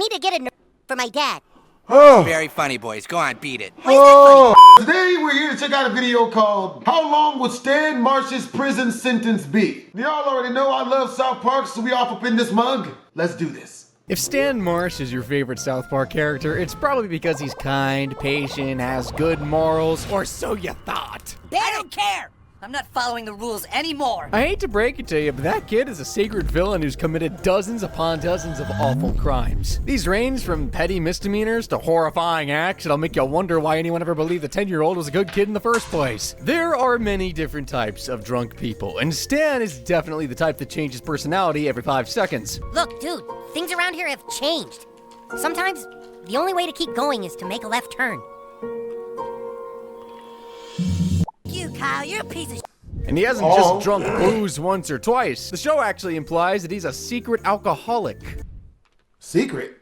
need to get a for my dad. Oh. Very funny, boys. Go on, beat it. Oh. Today we're here to check out a video called How Long Would Stan Marsh's Prison Sentence Be? Y'all already know I love South Park, so we off up in this mug. Let's do this. If Stan Marsh is your favorite South Park character, it's probably because he's kind, patient, has good morals, or so you thought. I don't care! I'm not following the rules anymore. I hate to break it to you, but that kid is a secret villain who's committed dozens upon dozens of awful crimes. These range from petty misdemeanors to horrifying acts that'll make you wonder why anyone ever believed the 10-year-old was a good kid in the first place. There are many different types of drunk people, and Stan is definitely the type that changes personality every 5 seconds. Look, dude, things around here have changed. Sometimes, the only way to keep going is to make a left turn. You, Kyle, you're a piece of And he hasn't just drunk booze once or twice. The show actually implies that he's a secret alcoholic. Secret?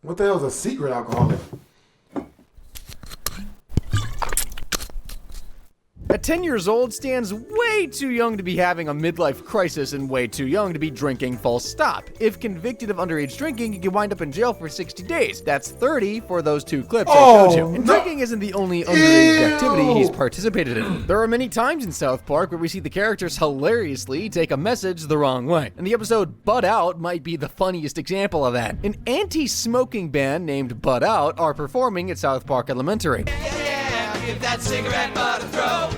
What the hell is a secret alcoholic? At 10 years old, Stan's way too young to be having a midlife crisis and way too young to be drinking full stop. If convicted of underage drinking, he can wind up in jail for 60 days. That's 30 for those 2 clips I showed you. And drinking isn't the only underage activity he's participated in. There are many times in South Park where we see the characters hilariously take a message the wrong way. And the episode Bud Out might be the funniest example of that. An anti-smoking band named Bud Out are performing at South Park Elementary. Give that cigarette butt a throw.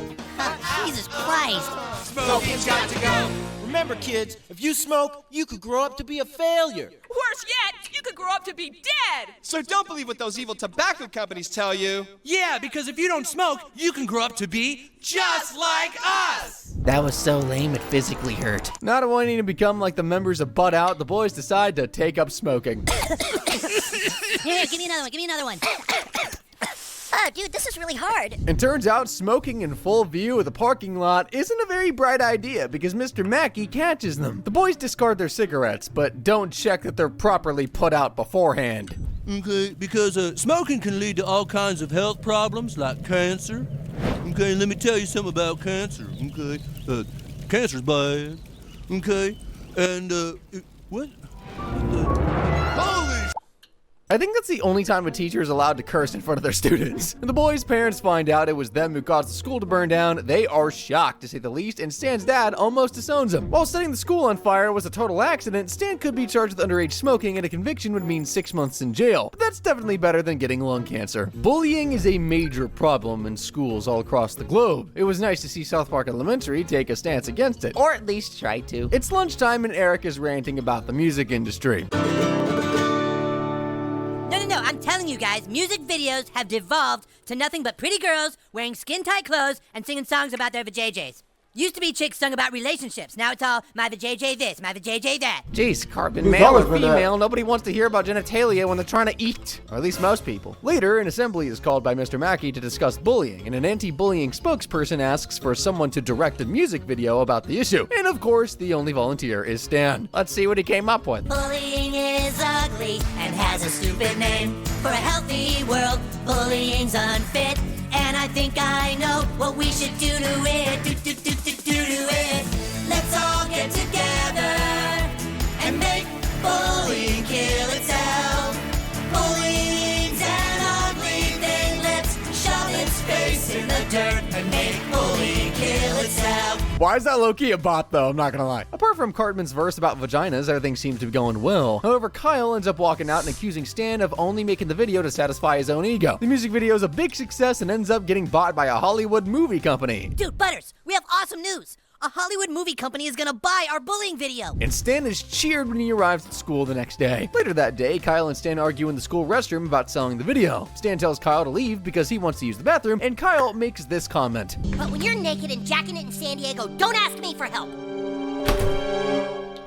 Jesus Christ. Smoking's got to go. Remember, kids, if you smoke, you could grow up to be a failure. Worse yet, you could grow up to be dead. So don't believe what those evil tobacco companies tell you. Yeah, because if you don't smoke, you can grow up to be just like us. That was so lame it physically hurt. Not wanting to become like the members of Bud Out, the boys decide to take up smoking. Here, give me another one. Oh, dude, this is really hard. And turns out smoking in full view of the parking lot isn't a very bright idea because Mr. Mackey catches them. The boys discard their cigarettes, but don't check that they're properly put out beforehand. Okay, because smoking can lead to all kinds of health problems like cancer. Okay, let me tell you something about cancer. Okay, cancer's bad. Okay, and what? Holy! I think that's the only time a teacher is allowed to curse in front of their students. When the boys' parents find out it was them who caused the school to burn down, they are shocked to say the least, and Stan's dad almost disowns him. While setting the school on fire was a total accident, Stan could be charged with underage smoking, and a conviction would mean 6 months in jail. But that's definitely better than getting lung cancer. Bullying is a major problem in schools all across the globe. It was nice to see South Park Elementary take a stance against it. Or at least try to. It's lunchtime and Eric is ranting about the music industry. No, I'm telling you guys, music videos have devolved to nothing but pretty girls wearing skin-tight clothes and singing songs about their vajayjays. Used to be chicks sung about relationships. Now it's all my vajayjay this, my vajayjay that. Jeez, Carbon, male or female, nobody wants to hear about genitalia when they're trying to eat. Or at least most people. Later, an assembly is called by Mr. Mackey to discuss bullying, and an anti-bullying spokesperson asks for someone to direct a music video about the issue. And of course, the only volunteer is Stan. Let's see what he came up with. Bullying is ugly and has a stupid name. For a healthy world, bullying's unfit. And I think I know what we should do to it. Do to it. Let's all get together and make bullying kill itself. Bullying's an ugly thing. Let's shove its face in the dirt and make bullying kill itself. Why is that low-key a bot, though? I'm not gonna lie. Apart from Cartman's verse about vaginas, everything seems to be going well. However, Kyle ends up walking out and accusing Stan of only making the video to satisfy his own ego. The music video is a big success and ends up getting bought by a Hollywood movie company. Dude, Butters, we have awesome news. A Hollywood movie company is gonna buy our bullying video. And Stan is cheered when he arrives at school the next day. Later that day, Kyle and Stan argue in the school restroom about selling the video. Stan tells Kyle to leave because he wants to use the bathroom, and Kyle makes this comment. But when you're naked and jacking it in San Diego, don't ask me for help.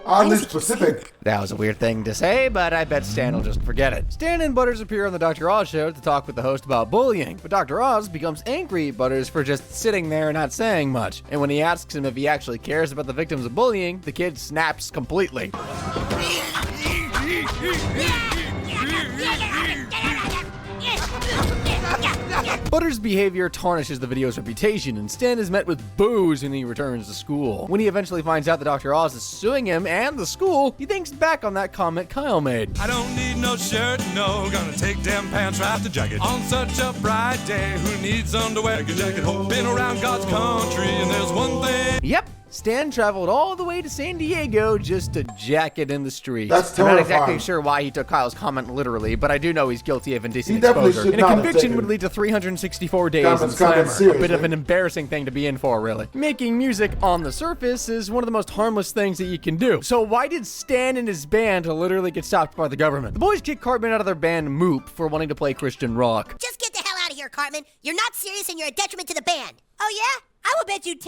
Oddly specific. That was a weird thing to say, but I bet Stan will just forget it. Stan and Butters appear on the Dr. Oz show to talk with the host about bullying, but Dr. Oz becomes angry at Butters for just sitting there and not saying much. And when he asks him if he actually cares about the victims of bullying, the kid snaps completely. Butters' behavior tarnishes the video's reputation, and Stan is met with boos when he returns to school. When he eventually finds out that Dr. Oz is suing him and the school, he thinks back on that comment Kyle made. I don't need no shirt, no, gonna take damn pants right to jacket. On such a bright day, who needs underwear? Jacket. Been around God's country, and there's one thing. Yep. Stan traveled all the way to San Diego just to jack it in the streets. That's I'm not terrifying. exactly sure why he took Kyle's comment literally, but I do know he's guilty of indecent He definitely exposure. should And a not have conviction taken would lead to 364 days comments in slammer. A seriously. bit of an embarrassing thing to be in for, really. Making music on the surface is one of the most harmless things that you can do. So why did Stan and his band literally get stopped by the government? The boys kicked Cartman out of their band Moop for wanting to play Christian rock. Just get the hell out of here, Cartman. You're not serious and you're a detriment to the band. Oh, yeah? I will bet you $10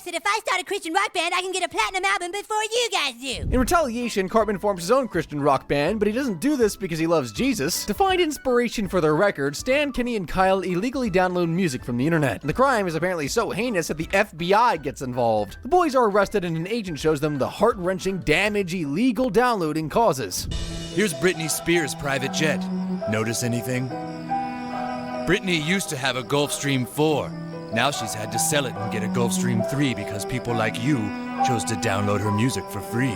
that if I start a Christian rock band, I can get a platinum album before you guys do. In retaliation, Cartman forms his own Christian rock band, but he doesn't do this because he loves Jesus. To find inspiration for their record, Stan, Kenny, and Kyle illegally download music from the internet. And the crime is apparently so heinous that the FBI gets involved. The boys are arrested and an agent shows them the heart-wrenching damage illegal downloading causes. Here's Britney Spears' private jet. Notice anything? Britney used to have a Gulfstream 4. Now she's had to sell it and get a Gulfstream 3 because people like you chose to download her music for free.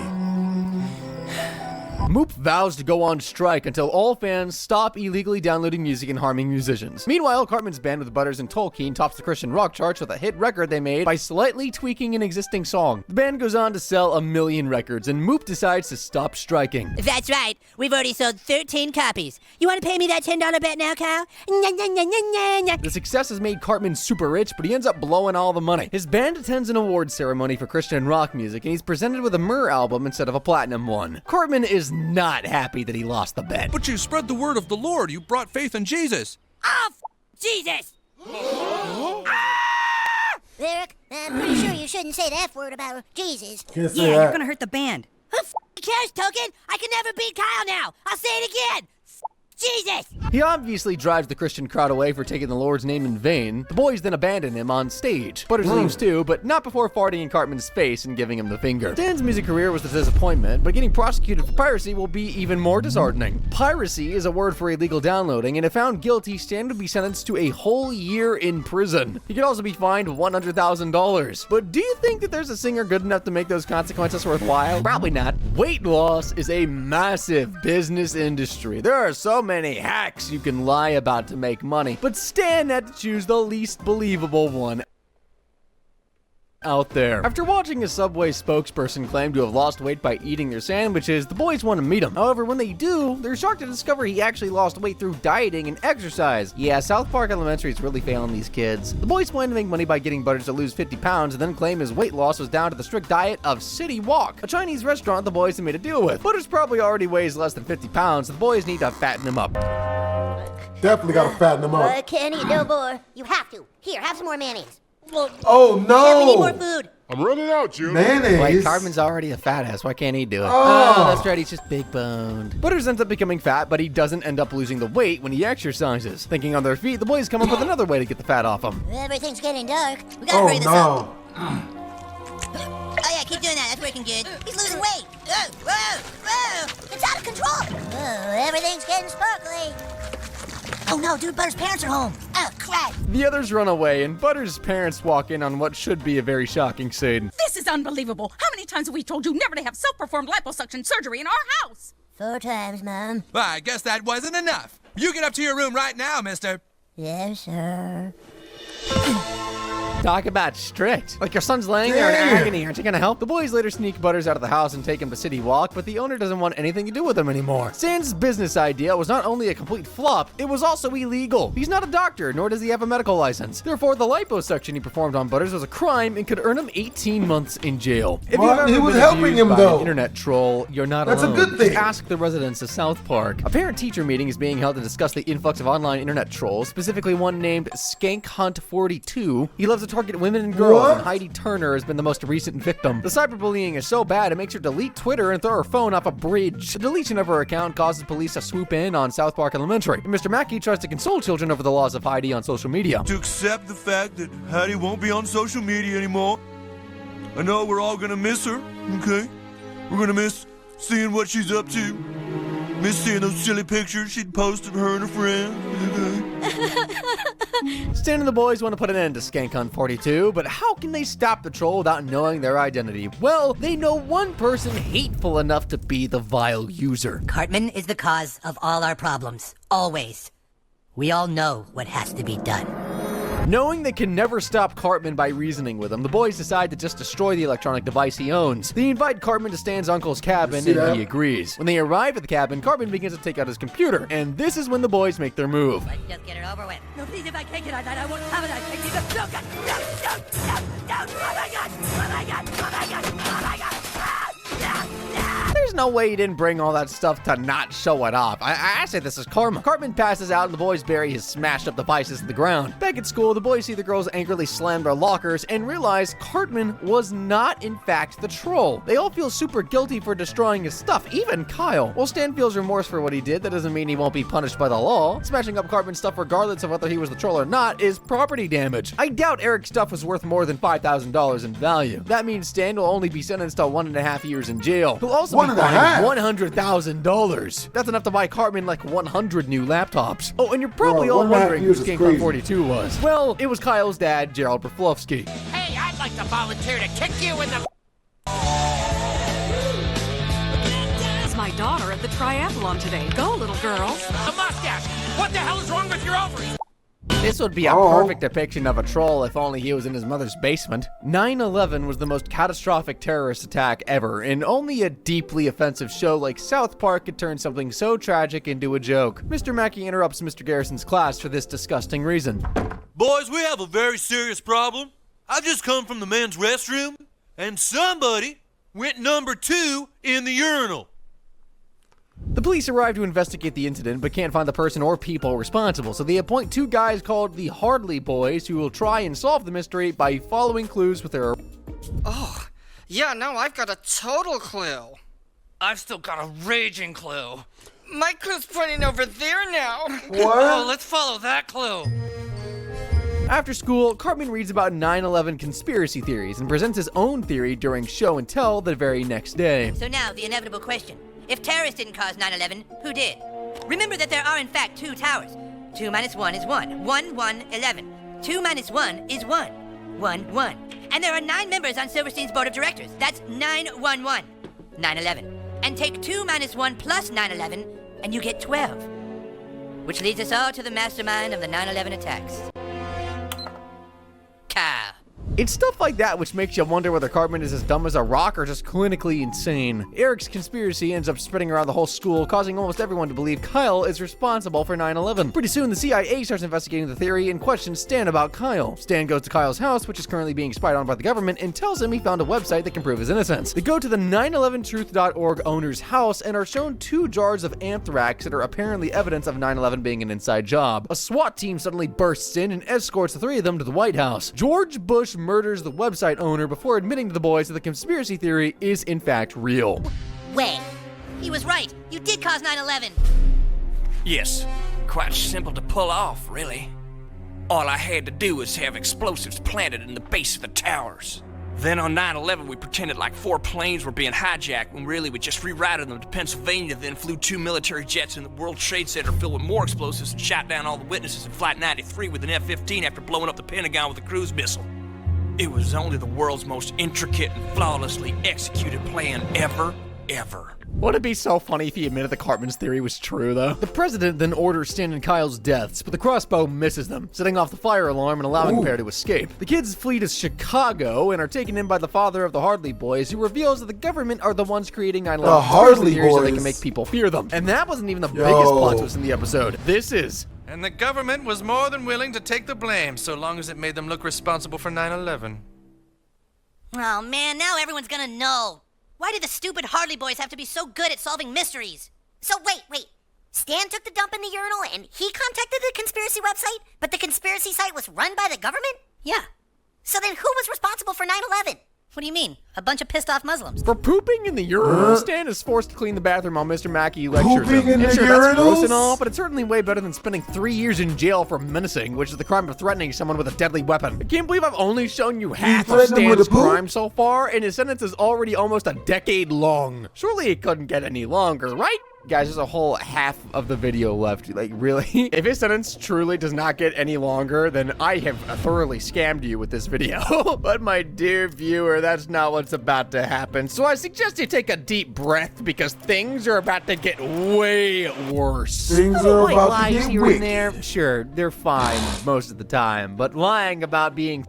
Moop vows to go on strike until all fans stop illegally downloading music and harming musicians. Meanwhile, Cartman's band with Butters and Tolkien tops the Christian rock charts with a hit record they made by slightly tweaking an existing song. The band goes on to sell 1 million records, and Moop decides to stop striking. That's right. We've already sold 13 copies. You want to pay me that $10 bet now, Kyle? The success has made Cartman super rich, but he ends up blowing all the money. His band attends an awards ceremony for Christian rock music, and he's presented with a myrrh album instead of a platinum one. Cartman is not happy that he lost the bet. But you spread the word of the Lord. You brought faith in Jesus. Oh, Jesus! Eric, I'm pretty sure you shouldn't say the F word about Jesus. Can't say that. gonna hurt the band. Who cares, Token? I can never beat Kyle now. I'll say it again. Jesus! He obviously drives the Christian crowd away for taking the Lord's name in vain. The boys then abandon him on stage. Butters leaves too, but not before farting in Cartman's face and giving him the finger. Stan's music career was a disappointment, but getting prosecuted for piracy will be even more disheartening. Piracy is a word for illegal downloading, and if found guilty, Stan would be sentenced to a whole year in prison. He could also be fined $100,000. But do you think that there's a singer good enough to make those consequences worthwhile? Probably not. Weight loss is a massive business industry. There are so many hacks you can lie about to make money, but Stan had to choose the least believable one out there. After watching a Subway spokesperson claim to have lost weight by eating their sandwiches, the boys want to meet him. However, when they do, they're shocked to discover he actually lost weight through dieting and exercise. Yeah, South Park Elementary is really failing these kids. The boys plan to make money by getting Butters to lose 50 pounds and then claim his weight loss was down to the strict diet of City Walk, a Chinese restaurant the boys have made a deal with. Butters probably already weighs less than 50 pounds, so the boys need to fatten him up. Definitely gotta fatten them I up. can't eat no more. You have to. Here, have some more mayonnaise. Oh Yeah, we need more no! food. I'm running out, June. Mayonnaise. Like, Cartman's already a fat ass. Why can't he do it? Oh. That's right. He's just big boned. Butters ends up becoming fat, but he doesn't end up losing the weight when he exercises. Thinking on their feet, the boys come up with another way to get the fat off him. Everything's getting dark. We gotta Oh hurry this up. no! Oh yeah, keep doing that. That's working good. He's losing weight. Whoa, whoa, whoa! It's out of control. Oh, everything's getting sparkly. Oh no, dude, Butters' parents are home. Oh crap! The others run away, and Butters' parents walk in on what should be a very shocking scene. This is unbelievable. How many times have we told you never to have self-performed liposuction surgery in our house? 4 times, Mom. Well, I guess that wasn't enough. You get up to your room right now, mister. Yes, sir. Talk about strict. Like, your son's laying there in Damn. agony. Aren't you gonna help? The boys later sneak Butters out of the house and take him to City Walk, but the owner doesn't want anything to do with him anymore. Stan's business idea was not only a complete flop, it was also illegal. He's not a doctor, nor does he have a medical license. Therefore, the liposuction he performed on Butters was a crime and could earn him 18 months in jail. If What? you've ever He was been helping abused him, by though. an internet troll, you're not That's a alone. good thing. Just ask the residents of South Park. A parent-teacher meeting is being held to discuss the influx of online internet trolls, specifically one named SkankHunt42. He loves to target women and girls, What? and Heidi Turner has been the most recent victim. The cyberbullying is so bad it makes her delete Twitter and throw her phone off a bridge. The deletion of her account causes police to swoop in on South Park Elementary. And Mr. Mackey tries to console children over the laws of Heidi on social media. To accept the fact that Heidi won't be on social media anymore. I know we're all gonna miss her, okay? We're gonna miss seeing what she's up to. Miss seeing those silly pictures she'd post of her and her friends, okay? Stan and the boys want to put an end to Skank Hunt 42, but how can they stop the troll without knowing their identity? Well, they know one person hateful enough to be the vile user. Cartman is the cause of all our problems. Always. We all know what has to be done. Knowing they can never stop Cartman by reasoning with him, the boys decide to just destroy the electronic device he owns. They invite Cartman to Stan's uncle's cabin, and he agrees. When they arrive at the cabin, Cartman begins to take out his computer, and this is when the boys make their move. Let's just get it over with. No, please, if I can't get on that, I won't have it. I can't get it. No, God, no, oh my God, oh my God, oh my God, oh my God. There's no way he didn't bring all that stuff to not show it off. I say this is karma. Cartman passes out and the boys bury his smashed up devices in the ground. Back at school, the boys see the girls angrily slam their lockers and realize Cartman was not in fact the troll. They all feel super guilty for destroying his stuff, even Kyle. While Stan feels remorse for what he did, that doesn't mean he won't be punished by the law. Smashing up Cartman's stuff regardless of whether he was the troll or not is property damage. I doubt Eric's stuff was worth more than $5,000 in value. That means Stan will only be sentenced to 1.5 years in jail. He'll also be fined $100,000. That's enough to buy Cartman like 100 new laptops. Oh, and you're probably all wondering who Skank Hunt 42 was. Well, it was Kyle's dad, Gerald Broflovsky. Hey, I'd like to volunteer to kick you in the... It's my daughter at the triathlon today. Go, little girl. The mustache! What the hell is wrong with your ovaries? This would be a perfect depiction of a troll if only he was in his mother's basement. 9/11 was the most catastrophic terrorist attack ever, and only a deeply offensive show like South Park could turn something so tragic into a joke. Mr. Mackey interrupts Mr. Garrison's class for this disgusting reason. Boys, we have a very serious problem. I've just come from the men's restroom, and somebody went number 2 in the urinal. The police arrive to investigate the incident, but can't find the person or people responsible, so they appoint 2 guys called the Hardley Boys who will try and solve the mystery by following clues with their... Oh, yeah, no, I've got a total clue. I've still got a raging clue. My clue's pointing over there now. What? Oh, let's follow that clue. After school, Cartman reads about 9/11 conspiracy theories and presents his own theory during show and tell the very next day. So now, the inevitable question. If terrorists didn't cause 9/11, who did? Remember that there are in fact 2 towers. 2 minus 1 is 1. 1, 1, 11. 2 minus 1 is 1. 1, 1. And there are 9 members on Silverstein's board of directors. That's 911. 9/11. And take 2 minus 1 plus 9/11, and you get 12. Which leads us all to the mastermind of the 9/11 attacks. Kyle. It's stuff like that which makes you wonder whether Cartman is as dumb as a rock or just clinically insane. Eric's conspiracy ends up spreading around the whole school, causing almost everyone to believe Kyle is responsible for 9/11. Pretty soon, the CIA starts investigating the theory and questions Stan about Kyle. Stan goes to Kyle's house, which is currently being spied on by the government, and tells him he found a website that can prove his innocence. They go to the 911truth.org owner's house and are shown 2 jars of anthrax that are apparently evidence of 9/11 being an inside job. A SWAT team suddenly bursts in and escorts the 3 of them to the White House. George Bush murders the website owner before admitting to the boys that the conspiracy theory is in fact real. Wait. He was right. You did cause 9/11. Yes. Quite simple to pull off, really. All I had to do was have explosives planted in the base of the towers. Then on 9/11, we pretended like 4 planes were being hijacked when really we just rerouted them to Pennsylvania, then flew 2 military jets in the World Trade Center filled with more explosives and shot down all the witnesses in Flight 93 with an F-15 after blowing up the Pentagon with a cruise missile. It was only the world's most intricate and flawlessly executed plan ever. Would it be so funny if he admitted that Cartman's theory was true, though? The president then orders Stan and Kyle's deaths, but the crossbow misses them, setting off the fire alarm and allowing the pair to escape. The kids flee to Chicago and are taken in by the father of the Hardley Boys, who reveals that the government are the ones creating 9/11 conspiracy theories so they can make people fear them. And that wasn't even the biggest plot twist in the episode. This is... And the government was more than willing to take the blame, so long as it made them look responsible for 9/11. Oh man, now everyone's gonna know. Why did the stupid Hardley Boys have to be so good at solving mysteries? So wait. Stan took the dump in the urinal and he contacted the conspiracy website, but the conspiracy site was run by the government? Yeah. So then who was responsible for 9/11? What do you mean? A bunch of pissed off Muslims. For pooping in the urinal, Stan is forced to clean the bathroom while Mr. Mackey lectures him. Pooping in the That's urinals? gross and all, but it's certainly way better than spending 3 years in jail for menacing, which is the crime of threatening someone with a deadly weapon. I can't believe I've only shown you half of Stan's crime so far, and his sentence is already almost a decade long. Surely it couldn't get any longer, right? Guys, there's a whole half of the video left. Like, really? If his sentence truly does not get any longer, then I have thoroughly scammed you with this video. But my dear viewer, that's not what's about to happen. So I suggest you take a deep breath because things are about to get way worse. Things are about to lies get here wicked. and there, sure, they're fine most of the time. But lying about being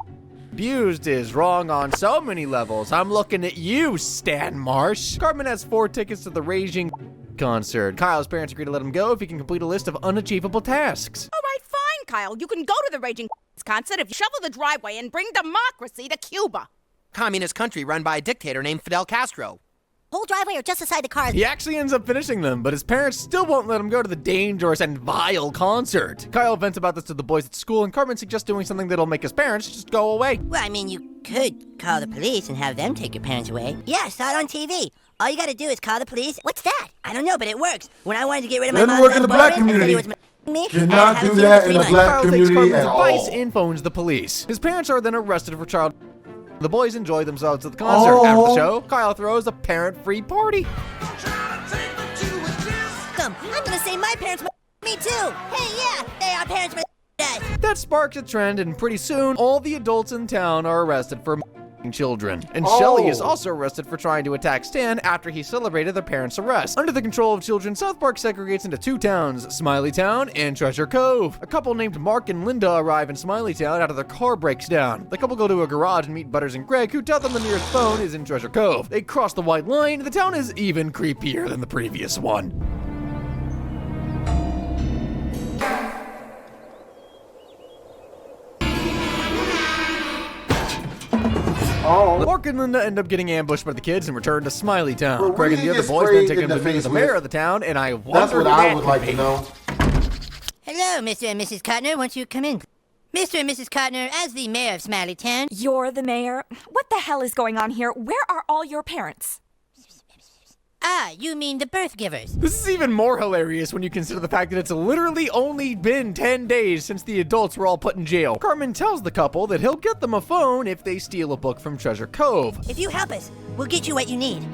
abused is wrong on so many levels. I'm looking at you, Stan Marsh. Cartman has 4 tickets to the Raging concert. Kyle's parents agree to let him go if he can complete a list of unachievable tasks. All right, fine, Kyle. You can go to the Raging concert if you shovel the driveway and bring democracy to Cuba. Communist country run by a dictator named Fidel Castro. Whole driveway or just beside the cars? He actually ends up finishing them, but his parents still won't let him go to the dangerous and vile concert. Kyle vents about this to the boys at school, and Cartman suggests doing something that'll make his parents just go away. Well, I mean, you could call the police and have them take your parents away. Yeah, saw it on TV. All you gotta do is call the police. What's that? I don't know, but it works. When I wanted to get rid of my Doesn't mom's work in the black boyfriend, community. everybody was me. Cannot I do haven't that seen in the the street black Kyle takes community Cartman's at advice all. and phones the police. His parents are then arrested for child. The boys enjoy themselves at the concert. After the show, Kyle throws a parent-free party. I'm gonna say my parents me too. Hey, yeah, they are parents That sparks a trend, and pretty soon, all the adults in town are arrested for children. And Shelly is also arrested for trying to attack Stan after he celebrated their parents' arrest. Under the control of children, South Park segregates into 2 towns, Smiley Town and Treasure Cove. A couple named Mark and Linda arrive in Smiley Town after their car breaks down. The couple go to a garage and meet Butters and Greg, who tell them the nearest phone is in Treasure Cove. They cross the white line. The town is even creepier than the previous one. Mark and Linda end up getting ambushed by the kids and return to Smiley Town. Bro, Greg and the other boys then take him to meet the mayor of the town, and I wonder That's what who I that would could like be. to know. Hello, Mr. and Mrs. Cotner. Won't you come in? Mr. and Mrs. Cotner, as the mayor of Smiley Town. You're the mayor? What the hell is going on here? Where are all your parents? Ah, you mean the birth givers. This is even more hilarious when you consider the fact that it's literally only been 10 days since the adults were all put in jail. Cartman tells the couple that he'll get them a phone if they steal a book from Treasure Cove. If you help us, we'll get you what you need.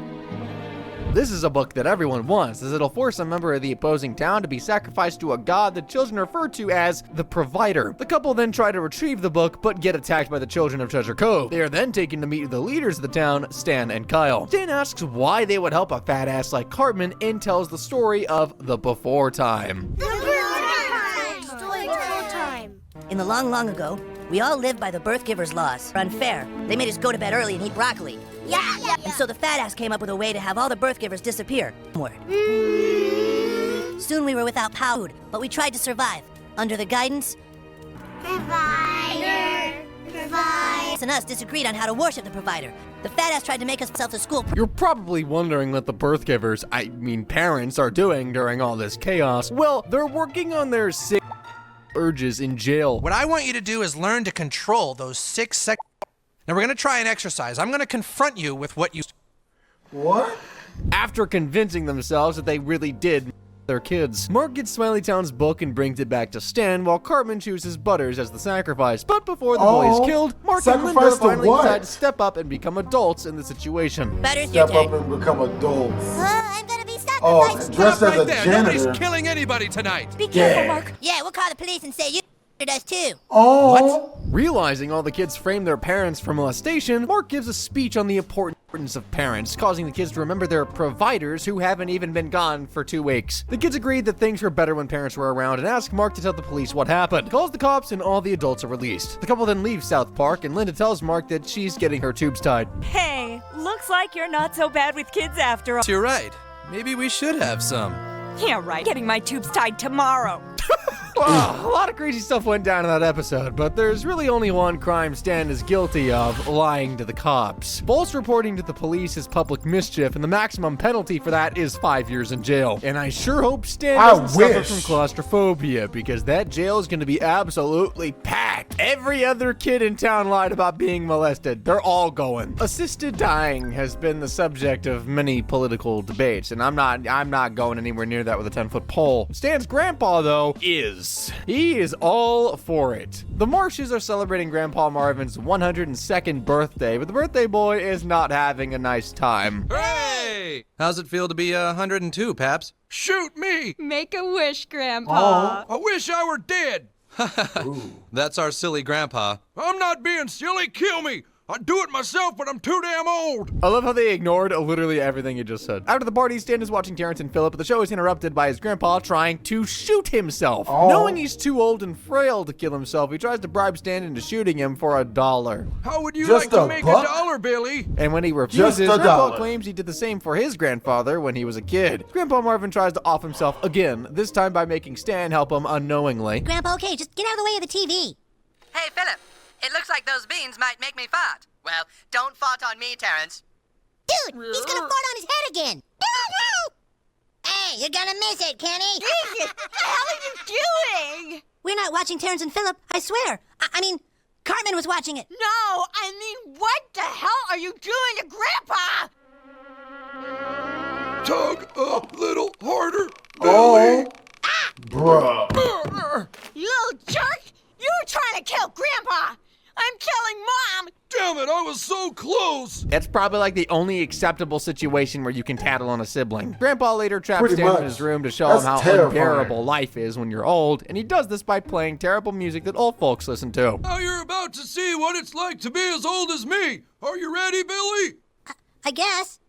This is a book that everyone wants, as it'll force a member of the opposing town to be sacrificed to a god the children refer to as the Provider. The couple then try to retrieve the book, but get attacked by the children of Treasure Cove. They are then taken to meet the leaders of the town, Stan and Kyle. Stan asks why they would help a fat ass like Cartman and tells the story of the before time. In the long, long ago, we all lived by the birth giver's laws. They're unfair. They made us go to bed early and eat broccoli. Yeah. And so the fat ass came up with a way to have all the birth givers disappear. Soon we were without power, but we tried to survive. Under the guidance... Provider. And us disagreed on how to worship the Provider. The fat ass tried to make us self to school. You're probably wondering what the birth givers, I mean parents, are doing during all this chaos. Well, they're working on their sick urges in jail. What I want you to do is learn to control those 6 seconds. Now we're gonna try an exercise. I'm gonna confront you with what you... What? After convincing themselves that they really did their kids, Mark gets Smiley Town's book and brings it back to Stan, while Cartman chooses Butters as the sacrifice. But before the boy is killed, Mark and Linda sacrifice to finally what? decide to step up and become adults in the situation. Butters, your Step up turn. and become adults. I'm gonna be sacrificed. Oh, dressed as a Right there. Nobody's janitor. killing anybody tonight. Be careful, Yeah. Mark. Yeah, we'll call the police and say you us too. Oh. Realizing all the kids framed their parents for molestation, Mark gives a speech on the importance of parents, causing the kids to remember their providers who haven't even been gone for 2 weeks. The kids agreed that things were better when parents were around and ask Mark to tell the police what happened. He calls the cops and all the adults are released. The couple then leave South Park and Linda tells Mark that she's getting her tubes tied. Hey, looks like you're not so bad with kids after all. You're right. Maybe we should have some. Yeah, right. Getting my tubes tied tomorrow. Wow, a lot of crazy stuff went down in that episode, but there's really only one crime Stan is guilty of: lying to the cops. False reporting to the police is public mischief, and the maximum penalty for that is 5 years in jail. And I sure hope Stan doesn't suffer from claustrophobia, because that jail is going to be absolutely packed Every other kid in town lied about being molested. They're all going. Assisted dying has been the subject of many political debates, and I'm not going anywhere near that with a 10-foot pole. Stan's grandpa, though, is. He is all for it. The Marshes are celebrating Grandpa Marvin's 102nd birthday, but the birthday boy is not having a nice time. Hey! How's it feel to be 102, Paps? Shoot me! Make a wish, Grandpa. I wish I were dead. That's our silly grandpa. I'm not being silly. Kill me. I'd do it myself, but I'm too damn old. I love how they ignored literally everything you just said. After the party, Stan is watching Terrence and Philip, but the show is interrupted by his grandpa trying to shoot himself. Knowing he's too old and frail to kill himself, he tries to bribe Stan into shooting him for $1. How would you Just like to a make buck? $1, Billy? And when he refuses, Just Grandpa $1. claims he did the same for his grandfather when he was a kid. Grandpa Marvin tries to off himself again, this time by making Stan help him unknowingly. Grandpa, okay, just get out of the way of the TV. Hey, Philip, it looks like those beans might make me fart. Well, don't fart on me, Terrence. Dude, he's gonna fart on his head again. Hey, you're gonna miss it, Kenny. Jesus, what the hell are you doing? We're not watching Terrence and Philip, I swear. I mean, Cartman was watching it. No, I mean, what the hell are you doing to Grandpa? Tug a little harder, Oh, Billy. bruh. You little jerk! You were trying to kill Grandpa! I'm killing Mom! Damn it, I was so close. That's probably like the only acceptable situation where you can tattle on a sibling. Grandpa later traps Pretty Stan in much. his room to show That's him how terrifying. unbearable life is when you're old, and he does this by playing terrible music that old folks listen to. Now you're about to see what it's like to be as old as me. Are you ready, Billy? I guess.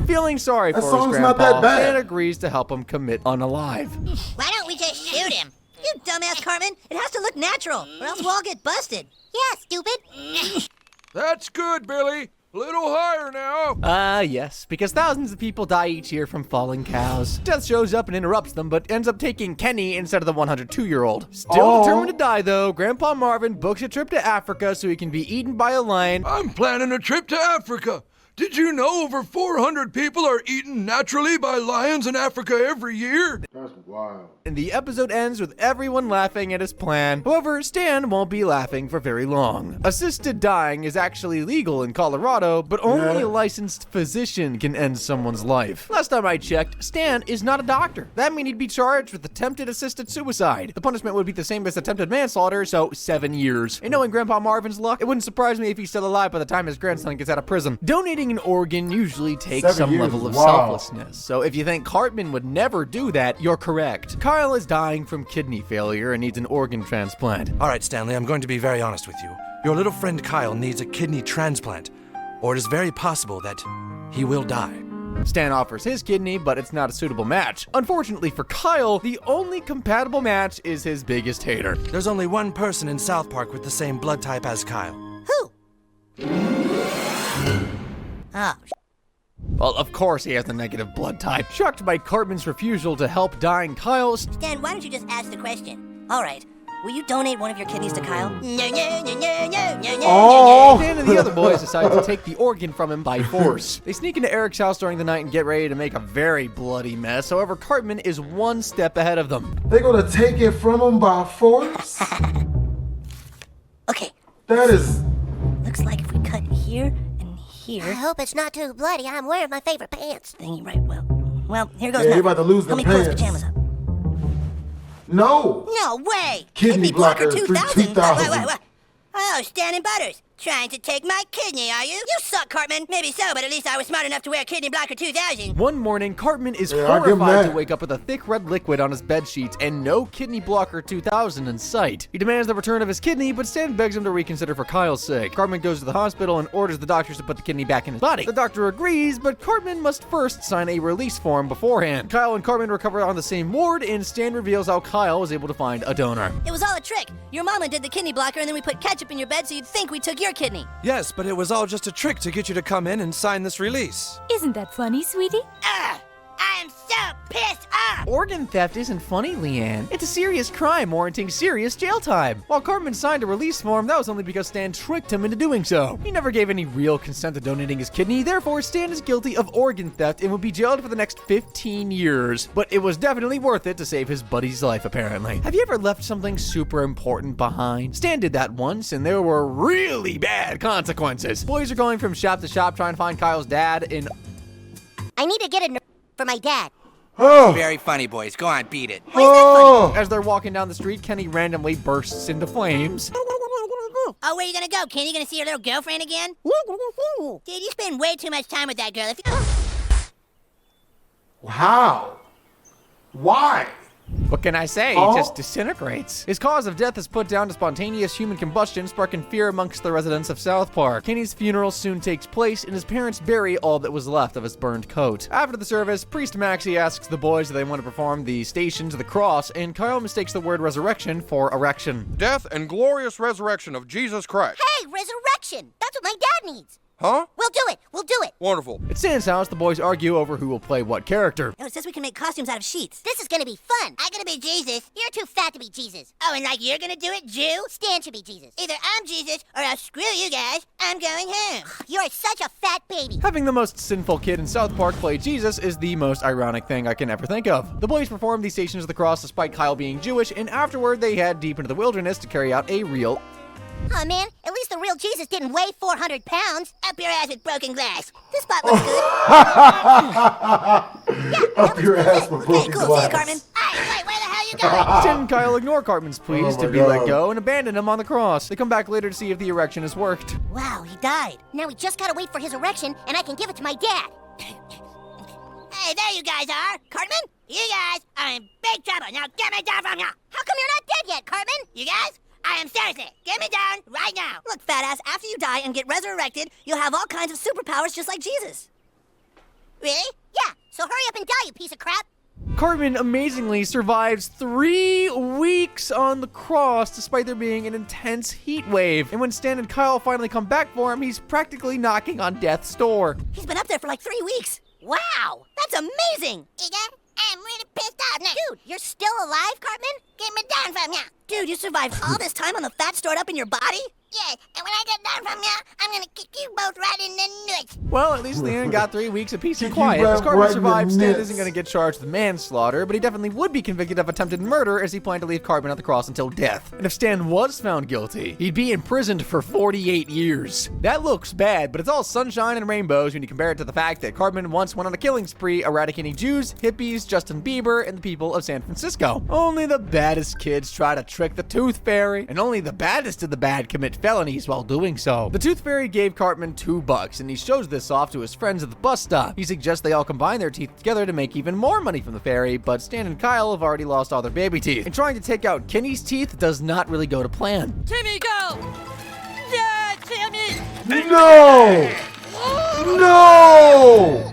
Feeling sorry for That his song's grandpa, not that bad. Stan agrees to help him commit unalive. Why don't we just shoot him? You dumbass, Cartman. It has to look natural, or else we'll all get busted. Yeah, stupid. That's good, Billy. A little higher now. Yes, because thousands of people die each year from falling cows. Death shows up and interrupts them, but ends up taking Kenny instead of the 102-year-old. Still determined to die, though, Grandpa Marvin books a trip to Africa so he can be eaten by a lion. I'm planning a trip to Africa. Did you know over 400 people are eaten naturally by lions in Africa every year? That's wild. And the episode ends with everyone laughing at his plan. However, Stan won't be laughing for very long. Assisted dying is actually legal in Colorado, but only a licensed physician can end someone's life. Last time I checked, Stan is not a doctor. That means he'd be charged with attempted assisted suicide. The punishment would be the same as attempted manslaughter, so 7 years. And knowing Grandpa Marvin's luck, it wouldn't surprise me if he's still alive by the time his grandson gets out of prison. Donating an organ usually takes 7 some years, level of wow. selflessness, so if you think Cartman would never do that, you're correct. Kyle is dying from kidney failure and needs an organ transplant. All right, Stanley, I'm going to be very honest with you. Your little friend Kyle needs a kidney transplant, or it is very possible that he will die. Stan offers his kidney, but it's not a suitable match. Unfortunately for Kyle, the only compatible match is his biggest hater. There's only one person in South Park with the same blood type as Kyle. Who? Oh, Well, of course he has the negative blood type. Shocked by Cartman's refusal to help dying Kyle, Stan, why don't you just ask the question? All right, will you donate one of your kidneys to Kyle? Stan and the other boys decide to take the organ from him by force. They sneak into Eric's house during the night and get ready to make a very bloody mess. However, Cartman is one step ahead of them. They're gonna take it from him by force? Okay, That is... looks like if we cut here and here. I hope it's not too bloody. I'm wearing my favorite pants. Thingy, right, well, here goes Yeah, nothing. you're about to lose Let the me close the pants. pajamas up. No! No way! Kidney blocker 2000? 2000. What? Oh, Stan and Butters. Trying to take my kidney, are you? You suck, Cartman. Maybe so, but at least I was smart enough to wear Kidney Blocker 2000. One morning, Cartman is I'll give him horrified that. to wake up with a thick red liquid on his bed sheets and no Kidney Blocker 2000 in sight. He demands the return of his kidney, but Stan begs him to reconsider for Kyle's sake. Cartman goes to the hospital and orders the doctors to put the kidney back in his body. The doctor agrees, but Cartman must first sign a release form beforehand. Kyle and Cartman recover on the same ward, and Stan reveals how Kyle was able to find a donor. It was all a trick. Your mama did the kidney blocker, and then we put ketchup in your bed so you'd think we took your kidney. Yes, but it was all just a trick to get you to come in and sign this release. Isn't that funny, sweetie? I am so pissed off! Organ theft isn't funny, Leanne. It's a serious crime warranting serious jail time. While Cartman signed a release form, that was only because Stan tricked him into doing so. He never gave any real consent to donating his kidney, therefore Stan is guilty of organ theft and will be jailed for the next 15 years. But it was definitely worth it to save his buddy's life, apparently. Have you ever left something super important behind? Stan did that once, and there were really bad consequences. Boys are going from shop to shop trying to find Kyle's dad in... I need to get a for my dad. Very funny, boys. Go on, beat it. As they're walking down the street, Kenny randomly bursts into flames. Oh, where are you gonna go, Kenny? You gonna see your little girlfriend again? Dude, you spend way too much time with that girl. How? Why? What can I say? He just disintegrates. His cause of death is put down to spontaneous human combustion, sparking fear amongst the residents of South Park. Kenny's funeral soon takes place, and his parents bury all that was left of his burned coat. After the service, Priest Maxie asks the boys if they want to perform the Stations of the Cross, and Kyle mistakes the word resurrection for erection. Death and glorious resurrection of Jesus Christ. Hey, resurrection! That's what my dad needs. Huh? We'll do it. We'll do it. Wonderful. At Stan's house, the boys argue over who will play what character. No, it says we can make costumes out of sheets. This is gonna be fun. I'm gonna be Jesus. You're too fat to be Jesus. Oh, and like you're gonna do it, Jew? Stan should be Jesus. Either I'm Jesus or I'll screw you guys. I'm going home. You're such a fat baby. Having the most sinful kid in South Park play Jesus is the most ironic thing I can ever think of. The boys perform the Stations of the Cross despite Kyle being Jewish, and afterward they head deep into the wilderness to carry out a real... Oh man, at least the real Jesus didn't weigh 400 pounds. Up your ass with broken glass. This spot looks good. Up your ass with broken Cool, see you, glass. Cartman. Hey, wait, where the hell you going? Stan and Kyle ignore Cartman's pleas to be let go and abandon him on the cross. They come back later to see if the erection has worked. Wow, he died. Now we just gotta wait for his erection, and I can give it to my dad. Hey, there you guys are. Cartman, you guys are in big trouble. Now get me down from here. How come you're not dead yet, Cartman? You guys? I am seriously. Get me down right now. Look, fat ass, after you die and get resurrected, you'll have all kinds of superpowers just like Jesus. Really? Yeah, so hurry up and die, you piece of crap. Cartman amazingly survives 3 weeks on the cross despite there being an intense heat wave. And when Stan and Kyle finally come back for him, he's practically knocking on death's door. He's been up there for like 3 weeks. Wow, that's amazing. I'm really pissed off now. Dude, you're still alive, Cartman? Get me down from here. Dude, you survived all this time on the fat stored up in your body? Yeah, and when I get down from here, I'm gonna kick you both right in the nuts. Well, at least Leanne got 3 weeks of peace and quiet. you As Cartman right in the survives, Stan nuts. isn't going to get charged with manslaughter, but he definitely would be convicted of attempted murder as he planned to leave Cartman on the cross until death. And if Stan was found guilty, he'd be imprisoned for 48 years. That looks bad, but it's all sunshine and rainbows when you compare it to the fact that Cartman once went on a killing spree eradicating Jews, hippies, Justin Bieber, and the people of San Francisco. Only the baddest kids try to trick the Tooth Fairy, and only the baddest of the bad commit felonies while doing so. The Tooth Fairy gave Cartman $2, and he shows this off to his friends at the bus stop. He suggests they all combine their teeth together to make even more money from the fairy, but Stan and Kyle have already lost all their baby teeth. And trying to take out Kenny's teeth does not really go to plan. Timmy, go! Yeah, Timmy! No! No!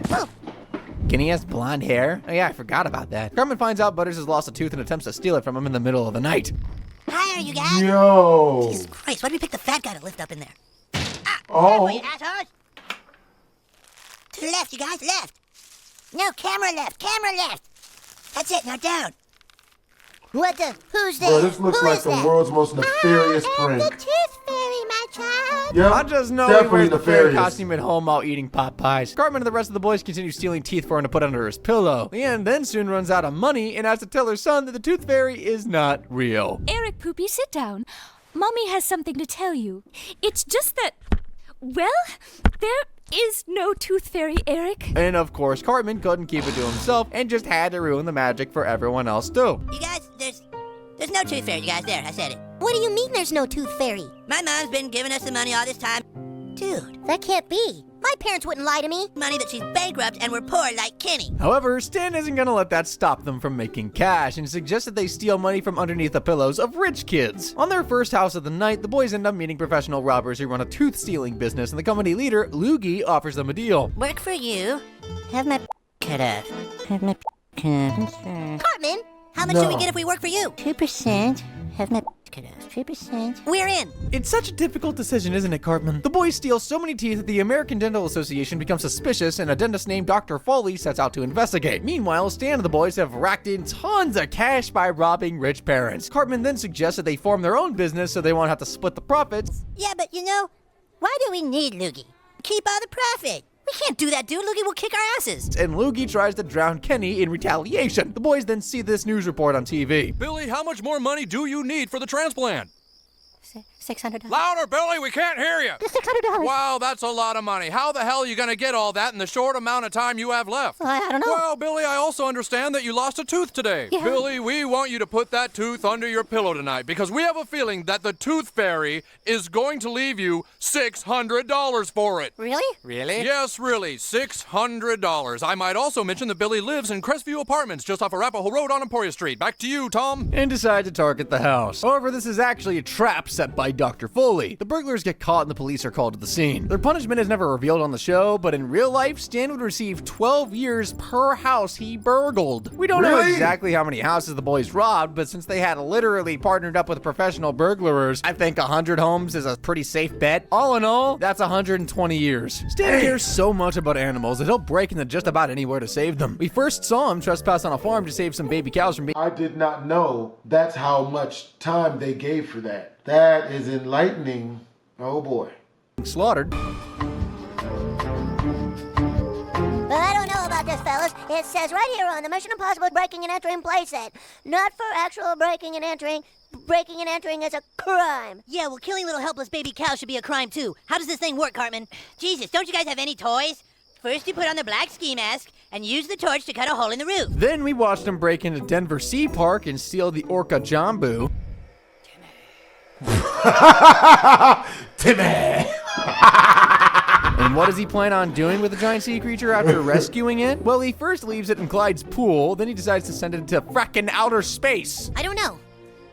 Kenny has blonde hair? Oh yeah, I forgot about that. Cartman finds out Butters has lost a tooth and attempts to steal it from him in the middle of the night. Hi, are you guys? Yo! Jesus Christ, why did we pick the fat guy to lift up in there? Oh. Wait, assholes! To the left, you guys, left. No, camera left, camera left. That's it, now down. What the? Who's that? Bro, this looks Who like is the that? world's most nefarious I am prank. the Tooth Fairy, my child. Yep, I just know he definitely wears the fairy nefarious. costume at home while eating pot pies. Cartman and the rest of the boys continue stealing teeth for him to put under his pillow. Leanne then soon runs out of money and has to tell her son that the Tooth Fairy is not real. Eric, Poopy, sit down. Mommy has something to tell you. It's just that, well, there is no Tooth Fairy, Eric. And of course, Cartman couldn't keep it to himself and just had to ruin the magic for everyone else too. You guys, there's no tooth fairy, you guys. There, I said it. What do you mean there's no Tooth Fairy? My mom's been giving us the money all this time. Dude, That can't be. My parents wouldn't lie to me. money that she's bankrupt and we're poor like Kenny. However, Stan isn't gonna let that stop them from making cash and suggests that they steal money from underneath the pillows of rich kids. On their first house of the night, the boys end up meeting professional robbers who run a tooth stealing business, and the company leader, Loogie, offers them a deal. Work for you. Have my cut off. Have my cut off. Cartman, How much do we get if we work for you? 2%. Have my can ask. 3%. We're in. It's such a difficult decision, isn't it, Cartman? The boys steal so many teeth that the American Dental Association becomes suspicious and a dentist named Dr. Foley sets out to investigate. Meanwhile, Stan and the boys have racked in tons of cash by robbing rich parents. Cartman then suggests that they form their own business so they won't have to split the profits. Yeah, but you know, why do we need Loogie? Keep all the profit. We can't do that, dude. Loogie will kick our asses. And Loogie tries to drown Kenny in retaliation. The boys then see this news report on TV. Billy, how much more money do you need for the transplant? $600. Louder, Billy, we can't hear you. $600. Wow, that's a lot of money. How the hell are you going to get all that in the short amount of time you have left? I don't know. Well, Billy, I also understand that you lost a tooth today. Yeah. Billy, we want you to put that tooth under your pillow tonight because we have a feeling that the tooth fairy is going to leave you $600 for it. Really? Really? Yes, really, $600. I might also mention that Billy lives in Crestview Apartments just off Arapahoe Road on Emporia Street. Back to you, Tom. And decide to target the house. However, this is actually a trap set by Dr. Foley. The burglars get caught and the police are called to the scene. Their punishment is never revealed on the show, but in real life, Stan would receive 12 years per house he burgled. We don't know exactly how many houses the boys robbed, but since they had literally partnered up with professional burglars, I think 100 homes is a pretty safe bet. All in all, that's 120 years. Stan cares so much about animals that he'll break into just about anywhere to save them. We first saw him trespass on a farm to save some baby cows from being— I did not know that's how much time they gave for that. That is enlightening. Oh boy. slaughtered. Well, I don't know about this, fellas. It says right here on the Mission Impossible breaking and entering playset, not for actual breaking and entering. Breaking and entering is a crime. Yeah, well, killing little helpless baby cows should be a crime, too. How does this thing work, Cartman? Jesus, don't you guys have any toys? First, you put on the black ski mask and use the torch to cut a hole in the roof. Then we watched him break into Denver Sea Park and steal the orca Jambu. Timmy! And what does he plan on doing with the giant sea creature after rescuing it? Well, he first leaves it in Clyde's pool, then he decides to send it into frackin' outer space. I don't know,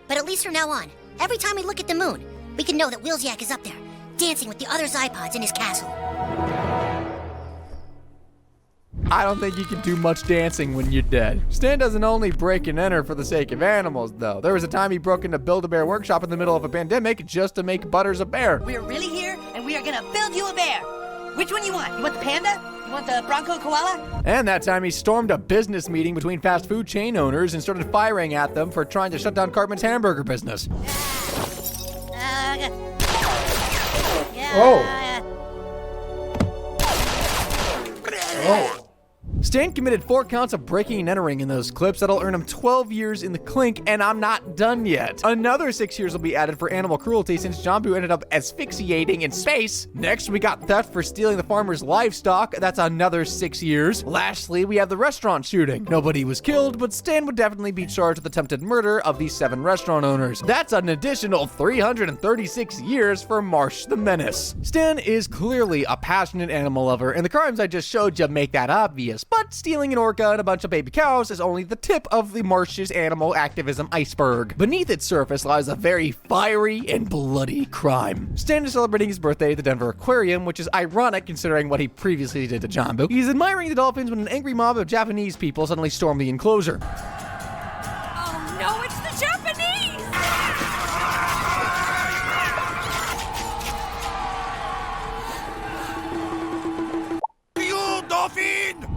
but at least from now on, every time we look at the moon, we can know that Wilsiak is up there, dancing with the other Zypods in his castle. I don't think you can do much dancing when you're dead. Stan doesn't only break and enter for the sake of animals, though. There was a time he broke into Build-A-Bear workshop in the middle of a pandemic just to make Butters a bear. We're really here, and we are gonna build you a bear. Which one you want? You want the panda? You want the Bronco koala? And that time he stormed a business meeting between fast food chain owners and started firing at them for trying to shut down Cartman's hamburger business. Stan committed 4 counts of breaking and entering in those clips that'll earn him 12 years in the clink, and I'm not done yet. Another 6 years will be added for animal cruelty since Jambu ended up asphyxiating in space. Next, we got theft for stealing the farmer's livestock. That's another 6 years. Lastly, we have the restaurant shooting. Nobody was killed, but Stan would definitely be charged with attempted murder of these 7 restaurant owners. That's an additional 336 years for Marsh the Menace. Stan is clearly a passionate animal lover, and the crimes I just showed you make that obvious. But stealing an orca and a bunch of baby cows is only the tip of the Marsh's animal activism iceberg. Beneath its surface lies a very fiery and bloody crime. Stan is celebrating his birthday at the Denver Aquarium, which is ironic considering what he previously did to Jambu. He's admiring the dolphins when an angry mob of Japanese people suddenly storm the enclosure. Oh no, it's the Japanese!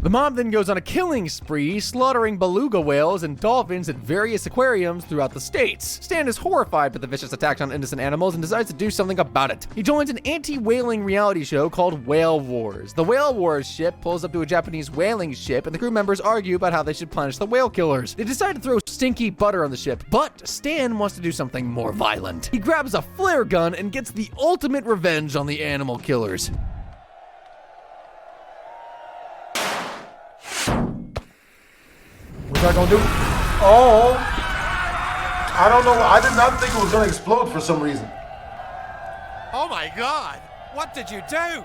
The mob then goes on a killing spree, slaughtering beluga whales and dolphins at various aquariums throughout the states. Stan is horrified by the vicious attacks on innocent animals and decides to do something about it. He joins an anti-whaling reality show called Whale Wars. The Whale Wars ship pulls up to a Japanese whaling ship, and the crew members argue about how they should punish the whale killers. They decide to throw stinky butter on the ship, but Stan wants to do something more violent. He grabs a flare gun and gets the ultimate revenge on the animal killers. What's that gonna do? Oh! I don't know. I did not think it was gonna explode for some reason. Oh my God! What did you do?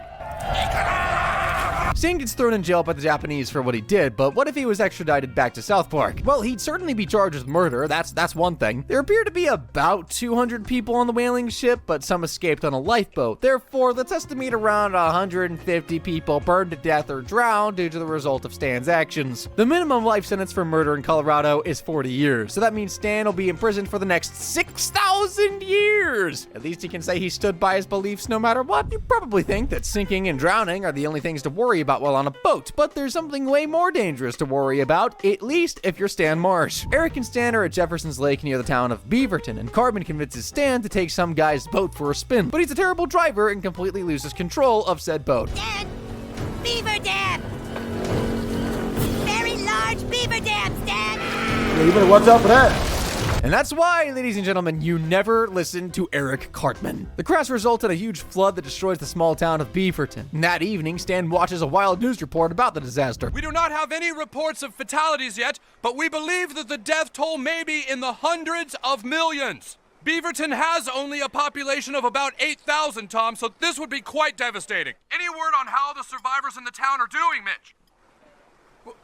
Stan gets thrown in jail by the Japanese for what he did, but what if he was extradited back to South Park? Well, he'd certainly be charged with murder, that's one thing. There appear to be about 200 people on the whaling ship, but some escaped on a lifeboat. Therefore, let's estimate around 150 people burned to death or drowned due to the result of Stan's actions. The minimum life sentence for murder in Colorado is 40 years, so that means Stan will be imprisoned for the next 6,000 years. At least he can say he stood by his beliefs no matter what. You probably think that sinking and drowning are the only things to worry about while on a boat, but there's something way more dangerous to worry about, at least if you're Stan Marsh. Eric and Stan are at Jefferson's Lake near the town of Beaverton, and Cartman convinces Stan to take some guy's boat for a spin, but he's a terrible driver and completely loses control of said boat. Dad! Beaver dam! Very large beaver dams, Dad! Yeah, you better watch out for that. And that's why, ladies and gentlemen, you never listen to Eric Cartman. The crash results in a huge flood that destroys the small town of Beaverton. And that evening, Stan watches a wild news report about the disaster. We do not have any reports of fatalities yet, but we believe that the death toll may be in the hundreds of millions. Beaverton has only a population of about 8,000, Tom, so this would be quite devastating. Any word on how the survivors in the town are doing, Mitch?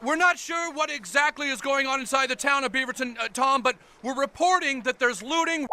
We're not sure what exactly is going on inside the town of Beaverton, Tom, but we're reporting that there's looting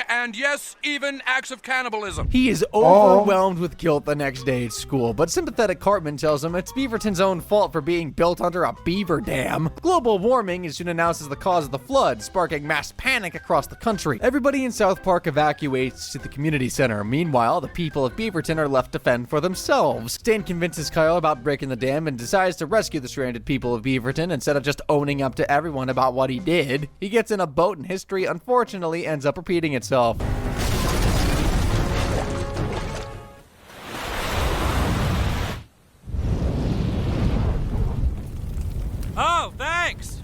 and, yes, even acts of cannibalism. He is overwhelmed with guilt the next day at school, but sympathetic Cartman tells him it's Beaverton's own fault for being built under a beaver dam. Global warming is soon announced as the cause of the flood, sparking mass panic across the country. Everybody in South Park evacuates to the community center. Meanwhile, the people of Beaverton are left to fend for themselves. Stan convinces Kyle about breaking the dam and decides to rescue the stranded people of Beaverton instead of just owning up to everyone about what he did. He gets in a boat and history unfortunately ends up repeating itself. Oh, thanks!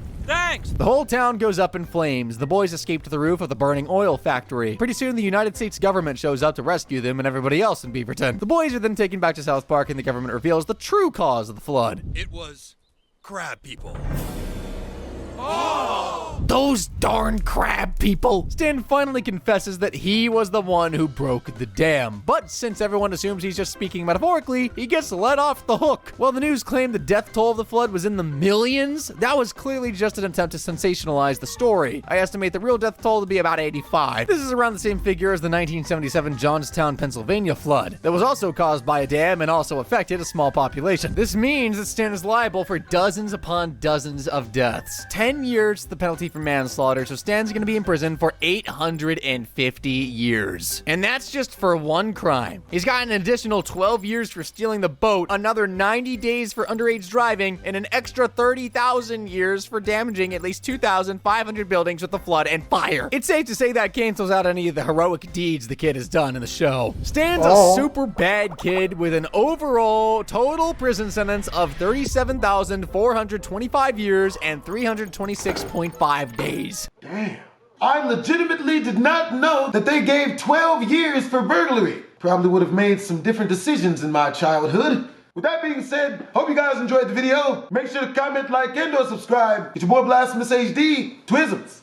The whole town goes up in flames. The boys escape to the roof of the burning oil factory. Pretty soon, the United States government shows up to rescue them and everybody else in Beaverton. The boys are then taken back to South Park, and the government reveals the true cause of the flood. It was crab people. Those darn crab people! Stan finally confesses that he was the one who broke the dam, but since everyone assumes he's just speaking metaphorically, he gets let off the hook. While the news claimed the death toll of the flood was in the millions, that was clearly just an attempt to sensationalize the story. I estimate the real death toll to be about 85. This is around the same figure as the 1977 Johnstown, Pennsylvania flood that was also caused by a dam and also affected a small population. This means that Stan is liable for dozens upon dozens of deaths. 10 years the penalty for manslaughter, so Stan's gonna be in prison for 850 years. And that's just for one crime. He's got an additional 12 years for stealing the boat, another 90 days for underage driving, and an extra 30,000 years for damaging at least 2,500 buildings with the flood and fire. It's safe to say that cancels out any of the heroic deeds the kid has done in the show. Stan's a super bad kid with an overall total prison sentence of 37,425 years and 326.5 days. Damn. I legitimately did not know that they gave 12 years for burglary. Probably would have made some different decisions in my childhood. With that being said, hope you guys enjoyed the video. Make sure to comment, like, and or subscribe. It's your boy BlastphamousHD. Twisms.